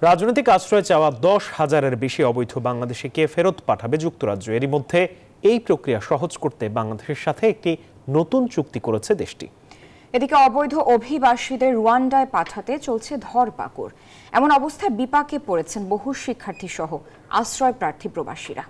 রাজনৈতিক আশ্রয় চাওয়া 10,000-এর বেশি অবৈধ বাংলাদেশিকে ফেরত পাঠাবে যুক্তরাজ্য। এরই মধ্যে এই প্রক্রিয়া সহজ করতে বাংলাদেশের সাথে একটি নতুন চুক্তি করেছে দেশটি। এদিকে অবৈধ অভিবাসীদের রুয়ান্ডায় পাঠাতে চলছে ধরপাকড়। এমন অবস্থায় বিপাকে পড়েছেন বহু শিক্ষার্থী সহ আশ্রয় প্রার্থী প্রবাসীরা।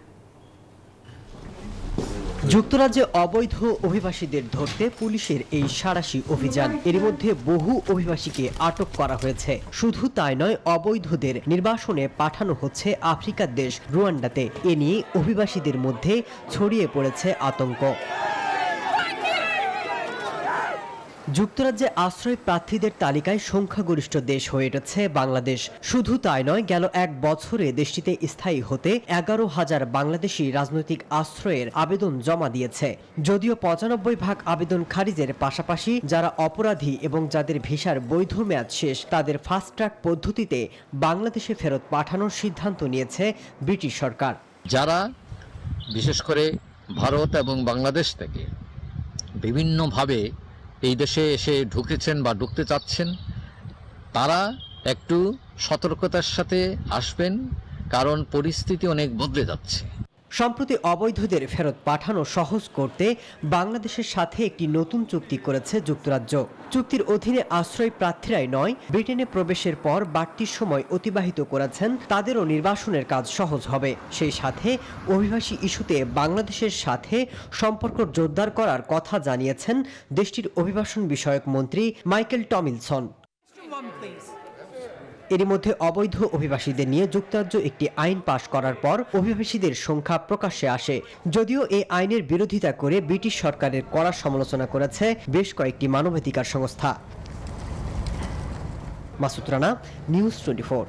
যুক্তরাজ্যে অবৈধ অভিবাসীদের ধরতে পুলিশের এই সাঁড়াশি অভিযান, এর মধ্যে বহু অভিবাসীকে আটক করা হয়েছে। শুধু তাই নয়, অবৈধদের নির্বাসনে পাঠানো হচ্ছে আফ্রিকার দেশ রুয়ান্ডাতে। এ নিয়ে অভিবাসীদের মধ্যে ছড়িয়ে পড়েছে আতঙ্ক। যুক্তরাজ্যে আশ্রয় প্রার্থীদের তালিকায় সংখ্যাগরিষ্ঠ দেশ হয়ে উঠেছে বাংলাদেশ। শুধু তাই নয়, গেল এক বছরে দেশটিতে স্থায়ী হতে 11,000 বাংলাদেশি রাজনৈতিক আশ্রয়ের আবেদন জমা দিয়েছে। যদিও 95% আবেদন খারিজের পাশাপাশি যারা অপরাধী এবং যাদের ভিসার বৈধ মেয়াদ শেষ তাদের ফাস্ট ট্র্যাক পদ্ধতিতে বাংলাদেশে ফেরত পাঠানোর সিদ্ধান্ত নিয়েছে ব্রিটিশ সরকার। যারা বিশেষ করে ভারত এবং বাংলাদেশ থেকে বিভিন্নভাবে এই দেশে এসে ঢুকেছেন বা ঢুকতে চাচ্ছেন, তারা একটু সতর্কতার সাথে আসবেন, কারণ পরিস্থিতি অনেক বদলে যাচ্ছে। সম্প্রতি অবৈধদের ফেরত পাঠানো সহজ করতে বাংলাদেশের সাথে একটি নতুন চুক্তি করেছে যুক্তরাজ্য। চুক্তির অধীনে আশ্রয় প্রার্থীরাই নয়, ব্রিটেনে প্রবেশের পর বাড়তি সময় অতিবাহিত করেছেন তাদেরও নির্বাসনের কাজ সহজ হবে। সেই সাথে অভিবাসী ইস্যুতে বাংলাদেশের সাথে সম্পর্ক জোরদার করার কথা জানিয়েছেন দেশটির অভিবাসন বিষয়ক মন্ত্রী মাইকেল টমিলসন। এরই মধ্যে অবৈধ অভিবাসীদের নিয়ে যুক্তরাজ্য একটি আইন পাশ করার পর অভিবাসীদের সংখ্যা প্রকাশ্যে আসে। যদিও এই আইনের বিরোধিতা করে ব্রিটিশ সরকারের কড়া সমালোচনা করেছে বেশ কয়েকটি মানবাধিকার সংস্থা। মাসুদ রানা, নিউজ 24।